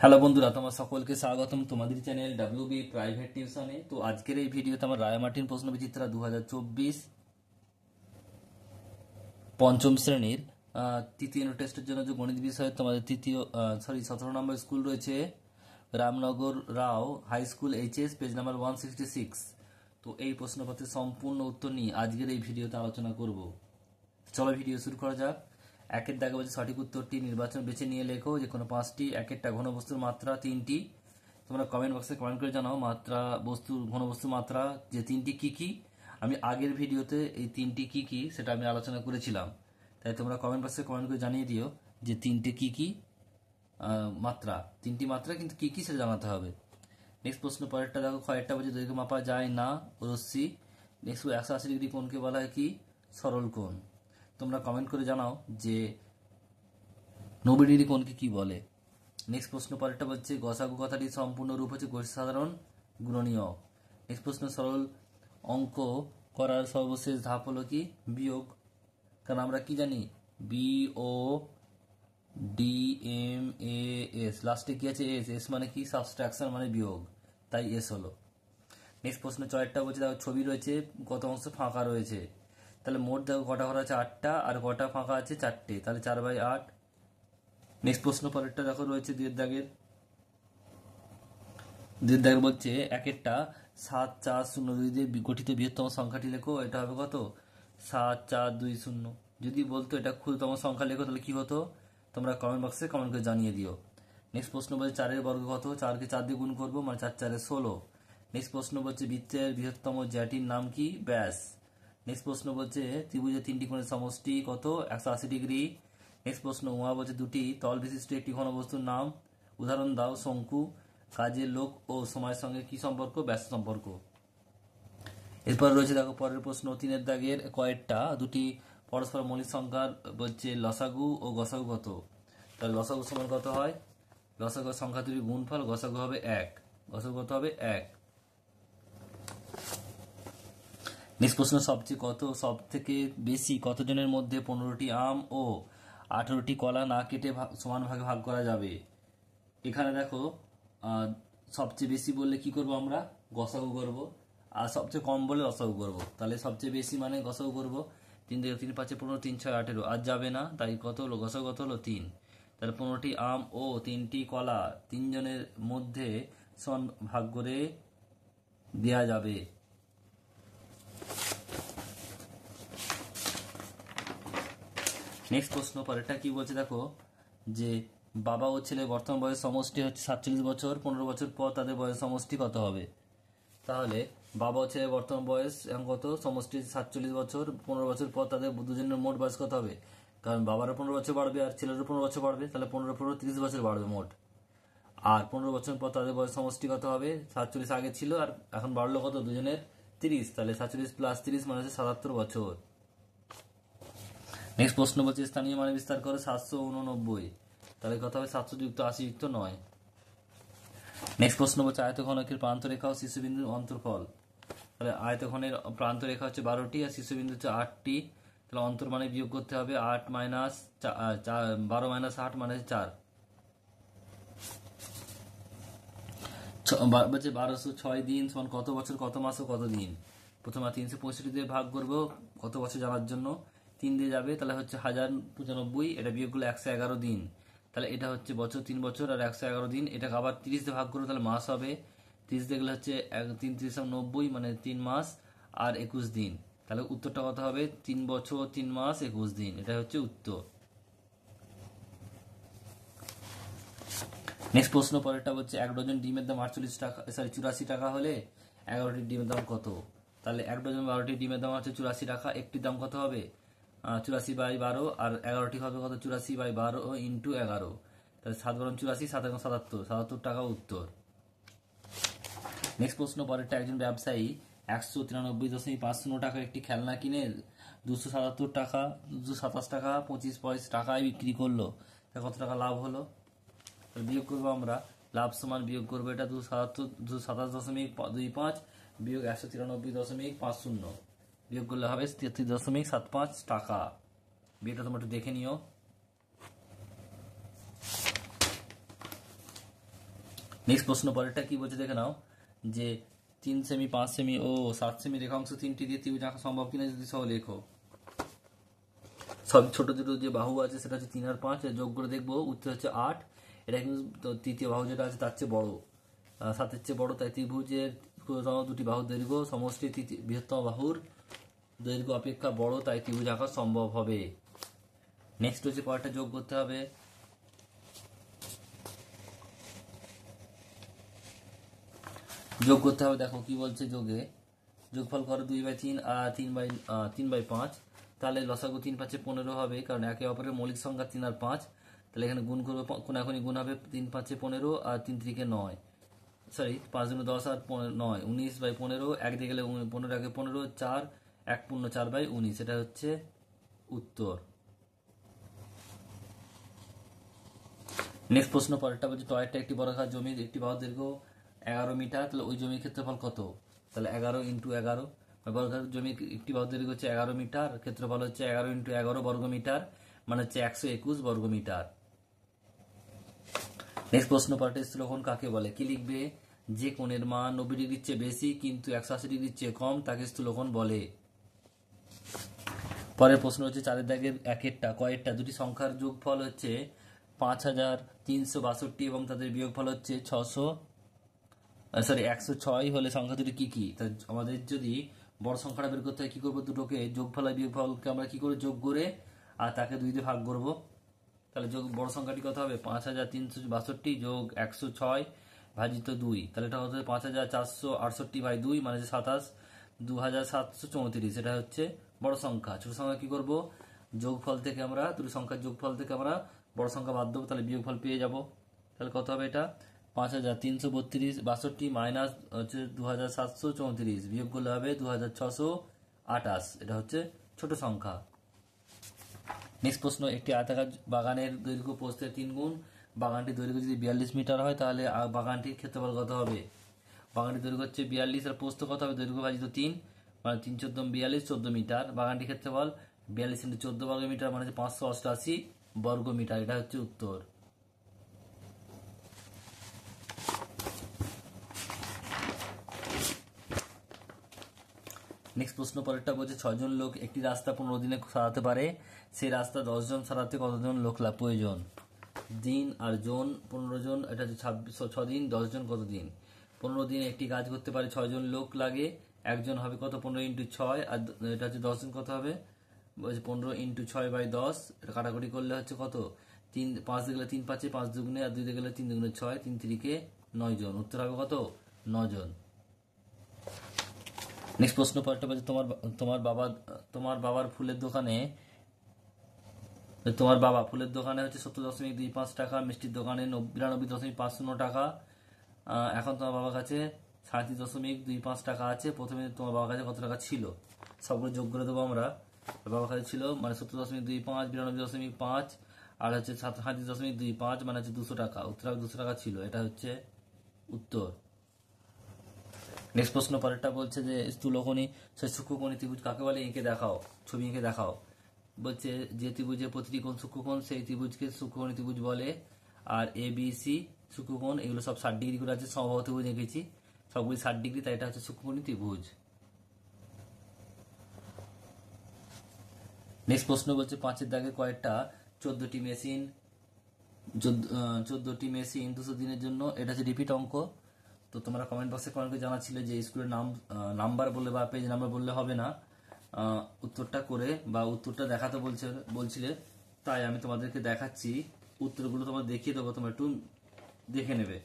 Hello বন্ধুরা, তোমার সকলকে স্বাগতম তোমাদের চ্যানেল ডাব্লিউবি প্রাইভেট টিউশনে। তো আজকের এই ভিডিওতে আমার রায়মার্টিন প্রশ্নবিচিত্রা 2024 পঞ্চম শ্রেণীর তৃতীয় টেস্টের জন্য যে গণিত বিষয়ে তোমাদের 17 নম্বর স্কুল রয়েছে Ramnagar Rao high school HS, page number 166। তো এই প্রশ্নপত্রের সম্পূর্ণ উত্তর নিয়ে আজকের এই ভিডিওতে আলোচনা করব। চলো ভিডিও শুরু করা যাক। একের দাগে বলছে সঠিক উত্তরটি নির্বাচন বেছে নিয়ে লেখো যে কোনো পাঁচটি। একেরটা ঘনবস্তুর মাত্রা তিনটি। তোমরা কমেন্ট বক্সে কমেন্ট করে জানাও মাত্রা বস্তুর ঘনবস্তুর মাত্রা যে তিনটি কি কি। আমি আগের ভিডিওতে এই তিনটি কি কি সেটা আমি আলোচনা করেছিলাম, তাই তোমরা কমেন্ট বক্সে কমেন্ট করে জানিয়ে দিও যে তিনটে কি কি মাত্রা, তিনটি মাত্রা কিন্তু কি কি সেটা জানাতে হবে। নেক্সট প্রশ্ন পরেরটা দেখো, কয়েকটা বলছে দৈর্ঘ্য মাপা যায় না রশ্মি। নেক্সট 180 ডিগ্রি কোণকে বলা হয় কি? সরল কোণ। তোমরা কমেন্ট করে জানাও যে 90 ডিগ্রি কোণকে কি বলে। নেক্সট প্রশ্ন পরেরটা বলছে গসাগু কথাটির সম্পূর্ণ রূপ হচ্ছে গোষ্ঠী সাধারণ গুণনীয়ক। নেক্সট প্রশ্ন সরল অঙ্ক করার সর্বশেষ ধাপ হলো কি? বিয়োগ। কারণ আমরা কি জানি? BO DMAS, লাস্টে কি আছে? এস মানে কি? সাবস্ট্রাকশন মানে বিয়োগ, তাই এস হলো। নেক্সট প্রশ্ন চয়েরটা বলছে দেখো ছবি রয়েছে, কত অংশ ফাঁকা রয়েছে। তাহলে মোট দেখো কটা ঘর আছে? 8টা, আর কটা ফাঁকা আছে? 4টে, তাহলে 4/8। নেক্সট প্রশ্ন পরেরটা দেখো রয়েছে দুয়ের দাগের বলছে একেরটা 7,4,0,2 দিয়ে গঠিত বৃহত্তম সংখ্যাটি লেখো। এটা হবে কত? 7,4,2,0। যদি বলতো এটা ক্ষুদ্রতম সংখ্যা লেখো তাহলে কি হতো? তোমরা কমেন্ট বক্সে কমেন্ট করে জানিয়ে দিও। নেক্সট প্রশ্ন বলছে 4-এর বর্গ কত? 4কে 4 দিয়ে গুণ করবো, মানে 4 × 4 = 16। নেক্সট প্রশ্ন বলছে বৃত্তের বৃহত্তম জ্যাটির নাম কি? ব্যাস। নেক্সট প্রশ্ন বলছে ত্রিভুজের তিনটি কোণের সমষ্টি কত? 180 ডিগ্রি। নেক্সট প্রশ্ন উহা বলছে দুটি তল বিশিষ্ট একটি ঘনবস্তুর নাম, উদাহরণ দাও। শঙ্কু। কাজের লোক ও সময়ের সঙ্গে কি সম্পর্ক? ব্যস্ত সম্পর্ক। এরপর রয়েছে দেখো পরের প্রশ্ন 3-এর দাগের কয়েকটা দুটি পরস্পর মৌলিক সংখ্যার বলছে লসাগু ও গসাগু কত। তাহলে লসাগু সমান কত হয়? লসাগু সংখ্যা দুটির গুণফল, গসাগু হবে 1। গসাগু কত হবে? 1। নেক্সট প্রশ্ন সব থেকে বেশি কতজনের মধ্যে 15টি আম ও 18টি কলা না কেটে সমান ভাগে ভাগ করা যাবে? এখানে দেখো সবচেয়ে বেশি বললে কি করব আমরা? গসাগু করব। আর সবচেয়ে কম বলে লসাগু করব। তাহলে সবচেয়ে বেশি মানে গসাগু করব। 3 থেকে 3 5 15, 3 6 18, আর যাবে না, তাই কত হলো? গসাগু কত হলো? 3। তাহলে 15টি আম ও 3টি কলা 3 জনের মধ্যে সমান ভাগ করে দেয়া যাবে। নেক্সট প্রশ্ন পরেরটা কি বলছে দেখো, যে বাবা ও ছেলে বর্তমান বয়স সমষ্টি হচ্ছে 47 বছর। 15 বছর পর তাদের বয়স সমষ্টি কত হবে? তাহলে বাবা ও ছেলে বর্তমান বয়স এখন কত? সমষ্টি 47 বছর। 15 বছর পর তাদের দুজনের মোট বয়স কত হবে? কারণ বাবারও 15 বছর বাড়বে আর ছেলেরও 15 বছর বাড়বে, তাহলে 15 30 বছর বাড়বে মোট। আর 15 বছর পর তাদের বয়স সমষ্টি কত হবে? 47 আগে ছিল আর এখন বাড়লো কত? দুজনের 30। তাহলে 47 + 30 মানে হচ্ছে 77 বছর। নেক্সট প্রশ্ন বলছে স্থানীয় মানে বিস্তার করে 789। তাহলে কত হবে? 700 যুক্ত 80 যুক্ত 9। নেক্সট প্রশ্ন বলছে আয়তঘনকের প্রান্তরেখা ও শীর্ষবিন্দুর অন্তর্ফল। তাহলে আয়তঘনের প্রান্তরেখা হচ্ছে 12টি আর শীর্ষবিন্দু হচ্ছে 8টি। তাহলে অন্তর মানে বিয়োগ করতে হবে 8 - 12 - 8 মানে 4। বলছে 1206 দিন সমান কত বছর, কত মাস ও কত দিন? প্রথমে 365 দিয়ে ভাগ করবো কত বছর জানার জন্য। 3 দিয়ে যাবে, তাহলে হচ্ছে 1095। এটা বিয়োগ করলে 111 দিন। তাহলে এটা হচ্ছে বছর, 3 বছর আর 111 দিন। এটাকে আবার 30 দিয়ে ভাগ করবো, তাহলে মাস হবে। 30 দেখলে হচ্ছে 3 × 3 = 90, মানে 3 মাস আর 21 দিন। তাহলে উত্তরটা কত হবে? 3 বছর 3 মাস 21 দিন। এটা হচ্ছে উত্তর। নেক্সট প্রশ্ন পরেরটা হচ্ছে 1 ডজন ডিমের দাম 48 টাকা, 84 টাকা হলে 11টি ডিমের দাম কত? তাহলে 1 ডজন 12টি ডিমের দাম হচ্ছে 84 টাকা। একটির দাম কত হবে? 84/12, আর 11টি হবে কত? 84/12 × 11। তাহলে 7 × 84, 7 × 77, 77 টাকা উত্তর। নেক্সট প্রশ্ন পরেরটা একজন ব্যবসায়ী 193.50 টাকার একটি খেলনা কিনে 277 টাকা 227 টাকা 25 টাকায় বিক্রি করলো। তা কত টাকা লাভ হলো? বিয়োগ করবো আমরা। লাভ সমান বিয়োগ করবো এটা 227.25 বিয়োগ 193.50, বিয়োগ করলে হবে 33.75 টাকা। বিয়োগটা তোমরা একটু দেখে নিও। নেক্সট প্রশ্ন পরেরটা কি বলছে দেখে নাও, যে 3 সেমি 5 সেমি ও 7 সেমি রেখাংশ তিনটি দিয়ে ত্রিভুজ আঁকা সম্ভব কিনা যদি সহ লেখো। সব ছোট ছোট যে বাহু আছে সেটা হচ্ছে 3 আর 5, যোগ করে দেখবো উত্তর হচ্ছে 8। এটা কিন্তু তৃতীয় বাহু যেটা আছে তার চেয়ে বড়, 7-এর চেয়ে বড়, তাই ত্রিভুজের ক্ষুদ্রতম দুটি বাহুর দৈর্ঘ্য সমষ্টি বৃহত্তম বাহুর দৈর্ঘ্য অপেক্ষা বড়, তাই ত্রিভুজ আঁকা সম্ভব হবে। নেক্সট হচ্ছে পরেরটা যোগ করতে হবে। যোগ করতে হবে, দেখো কি বলছে যোগে। যোগফল করো 2/3 আর 3/5, তাহলে লসাগু 3×5=15 হবে, কারণ একে অপরের মৌলিক সংখ্যা 3 আর 5। তাহলে এখানে গুণ করবো, কোনাকুনি গুণ হবে, 3×5=15 আর 3×3=9, সরি 5×10 আর 9, 19/15, এক দিয়ে গেলে 15 আগে 15, 4 1 পূর্ণ 4/19, এটা হচ্ছে উত্তর। নেক্সট প্রশ্ন পরেরটা বলছে টয়েরটা একটি বর্গাকার জমির একটি বাহুর দৈর্ঘ্য 11 মিটার, তাহলে ওই জমির ক্ষেত্রফল কত? তাহলে 11 × 11, বর্গাকার জমির একটি বাহুর দৈর্ঘ্য হচ্ছে 11 মিটার, ক্ষেত্রফল হচ্ছে 11 × 11 বর্গ মিটার, মানে হচ্ছে 121 বর্গ মিটার। নেক্সট প্রশ্ন পরেরটা স্থূলকোণ কাকে বলে? কি লিখবে? যে কোণের মান 90 ডিগ্রির চেয়ে বেশি কিন্তু 180 ডিগ্রির চেয়ে কম তাকে স্থূলকোণ বলে। পরের প্রশ্ন হচ্ছে 4 দাগের কয়েকটা দুটি সংখ্যার যোগফল হচ্ছে 5362 এবং তাদের বিয়োগফল হচ্ছে 106 হলে সংখ্যা দুটি কি কি? আমাদের যদি বড় সংখ্যাটা বের করতে হয় কি করবো? দুটোকে যোগফল আর বিয়োগফলকে আমরা কি করে যোগ করে আর তাকে 2 দিয়ে ভাগ করব। তাহলে বড় সংখ্যাটি কত হবে? 5362 যোগ 106 ভাজিত 2, তাহলে এটা হচ্ছে 5468/2, মানে 27,2734, এটা হচ্ছে বড় সংখ্যা। ছোট সংখ্যা কি করব? যোগফল থেকে আমরা দুটো সংখ্যার যোগফল থেকে আমরা বড় সংখ্যা বাদ দেবো, তাহলে বিয়োগফল পেয়ে যাব। তাহলে কত হবে? এটা 5362 মাইনাস হচ্ছে 2734, বিয়োগ করলে হবে 2628, এটা হচ্ছে ছোট সংখ্যা। নেক্সট প্রশ্ন, একটি আয়তাকার বাগানের দৈর্ঘ্য প্রস্থের 3 গুণ, বাগানটির দৈর্ঘ্য যদি 42 মিটার হয় তাহলে বাগানটির ক্ষেত্রফল কত হবে? বাগানটির দৈর্ঘ্য হচ্ছে 42 আর প্রস্থ কত হবে? দৈর্ঘ্য ভাজিত 3, মানে 3 × 14 42, 14 মিটার। বাগানটির ক্ষেত্রফল 42 × 14 বর্গ মিটার, মানে 588 বর্গ মিটার, এটা হচ্ছে উত্তর। নেক্সট প্রশ্ন পরেরটা বলছে 6 জন লোক একটি রাস্তা 15 দিনে সারাতে পারে, সেই রাস্তা 10 জন সারাতে কতজন লোক প্রয়োজন? দিন আর জন, 15 জন, এটা হচ্ছে 6 দিন, 10 জন কত দিন? 15 দিন একটি কাজ করতে পারে 6 জন লোক লাগে, একজন হবে কত? 15 × 6, আর এটা হচ্ছে 10 জন কত হবে? বলছে 15 × 6/10, এটা কাটাকুটি করলে হচ্ছে কত? 3 5 দিয়ে গেলে 3 5, 5 দুগুণে, আর 2 দিয়ে গেলে 3 দুগুণে 6, 3 3 9 জন, উত্তর হবে কত? 9 জন। নেক্সট প্রশ্ন পরেরটা বলছে তোমার বাবার ফুলের দোকানে ফুলের দোকানে হচ্ছে 70.25 টাকা, মিষ্টির দোকানে 92.50 টাকা। এখন তোমার বাবার কাছে 37.25 টাকা আছে। প্রথমে তোমার বাবার কাছে কত টাকা ছিল? সবগুলো যোগ করে দেবো আমরা। বাবার কাছে ছিল মানে 70.25, 92.5, আর হচ্ছে 37.25, মানে হচ্ছে 200 টাকা। উত্তর 200 টাকা ছিল, এটা হচ্ছে উত্তর। নেক্সট প্রশ্ন পরেরটা বলছে যে স্থূলকোণী সূক্ষ্মকোণী ত্রিভুজ কাকে বলে? এঁকে দেখাও, ছবি এঁকে দেখাও। বলছে যে ত্রিভুজের প্রতিটি কোণ সূক্ষ্মকোণ সেই ত্রিভুজকে সূক্ষ্মকোণী ত্রিভুজ বলে। আর এ বি সি সূক্ষ্মকোণ, এগুলো সব 60 ডিগ্রি করে আছে। সমবাহু ত্রিভুজ এঁকেছি, সবগুলি 60 ডিগ্রি, তাই এটা হচ্ছে সূক্ষ্মকোণী ত্রিভুজ। নেক্সট প্রশ্ন বলছে 5 দাগে কয়েকটা 14টি মেশিন 200 দিনের জন্য, এটা হচ্ছে রিপিট অঙ্ক। তো তোমরা কমেন্ট বক্সে কমেন্ট করে জানাচ্ছিলে যে স্কুলের নাম্বার বললে বা পেজ নাম্বার বললে হবে না, উত্তরটা করে বা উত্তরটা দেখাতে বলছিলে, তাই আমি তোমাদেরকে দেখাচ্ছি। উত্তরগুলো তোমার দেখিয়ে দেবো, তোমরা একটু দেখে নেবে।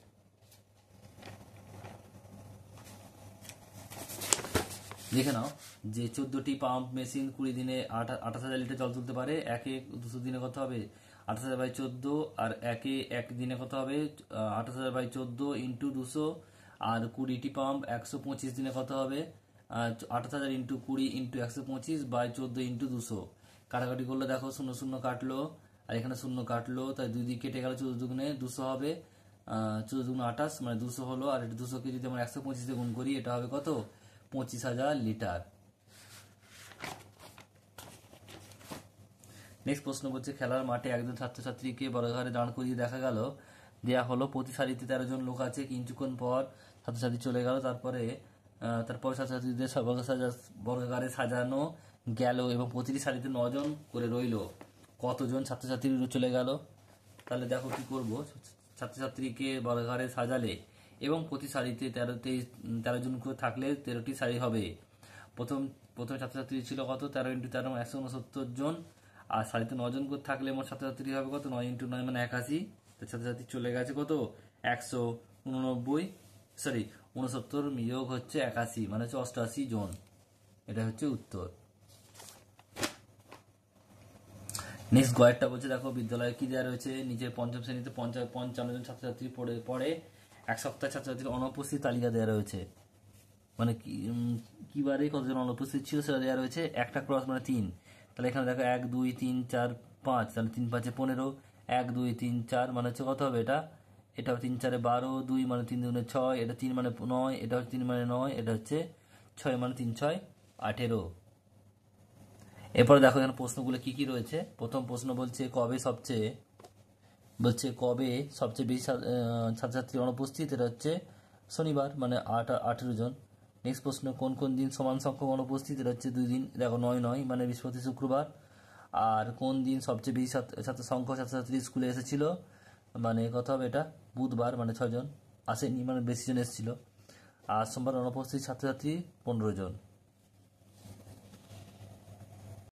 দেখে নাও যে 14টি পাম্প মেশিন 20 দিনে 28,000 লিটার জল তুলতে পারে। 200 দিনে কত হবে? 28,000/14, আর 1 দিনে কত হবে? 28,000/14 × 200, আর 20টি পাম্প 125 দিনে কত হবে? 28,000 × 20 × 125/14 × 200। কাটাকাটি করলে দেখো 0 0 কাটলো, আর এখানে 0 কাটলো, তাই 2 দিক কেটে গেল, 14 দুগুণে 200 হবে, 14 দুগুণে 28, মানে 200 হলো। আর এটা 200কে যদি আমরা 125 দিয়ে গুণ করি, এটা হবে কত? 25,000 লিটার। নেক্সট প্রশ্ন বলছে খেলার মাঠে একজন ছাত্রছাত্রীকে বর্গাকারে দাঁড় করিয়ে দেখা গেল দেয়া হলো প্রতি সারিতে 13 জন লোক আছে, কিছুক্ষণ পর ছাত্রছাত্রী চলে গেল, তারপর ছাত্রছাত্রীদের বর্গাকারে সাজানো গেল এবং প্রতিটি সারিতে 9 জন করে রইল। কতজন ছাত্রছাত্রী চলে গেল? তাহলে দেখো কি করব, ছাত্রছাত্রীকে বর্গাকারে সাজালে এবং প্রতি সারিতে 13 জন করে থাকলে 13টি সারি হবে। প্রথম ছাত্রছাত্রী ছিল কত? 13 × 13 169 জন, আর সারিতে 9 জন করে থাকলে মোট ছাত্রছাত্রী হবে কত? 9 × 9 মানে 81। ছাত্রছাত্রী চলে গেছে কত? 69 বিয়োগ হচ্ছে 81 মানে হচ্ছে 88 জন। এটা হচ্ছে উত্তর। নেক্সট গয়েরটা বলছে, দেখো বিদ্যালয়ে কি দেওয়া রয়েছে, নিচে পঞ্চম শ্রেণীতে 55 জন ছাত্রছাত্রী পড়ে এক সপ্তাহে ছাত্রছাত্রীর অনুপস্থিত তালিকা দেওয়া রয়েছে, মানে কিবারে কতজন অনুপস্থিত ছিল সেটা দেওয়া রয়েছে। একটা ক্রস মানে 3, তাহলে এখানে দেখো 1 2 3 4 5, তাহলে 3 5 15, 1 2 3 4 মানে হচ্ছে কত হবে? এটা 3 4 12, 2 মানে 3 2 6, এটা 3 মানে 9, এটা হচ্ছে 3 মানে 9, এটা হচ্ছে 6 মানে 3 6 18। এরপরে দেখো এখানে প্রশ্নগুলো কি কি রয়েছে। প্রথম প্রশ্ন বলছে কবে সবচেয়ে বেশি ছাত্রছাত্রী অনুপস্থিত, এটা হচ্ছে শনিবার মানে 18 জন। নেক্সট প্রশ্ন, কোন কোন দিন সমান সংখ্যক অনুপস্থিত, এটা হচ্ছে 2 দিন, দেখো 9 9 মানে বৃহস্পতি শুক্রবার। আর কোন দিন সবচেয়ে বেশি সংখ্যক ছাত্রছাত্রী স্কুলে এসেছিল, মানে কত হবে? এটা বুধবার মানে 6 জন আসেনি, মানে বেশি জন এসেছিল। আর সোমবার অনুপস্থিত ছাত্রছাত্রী 15 জন।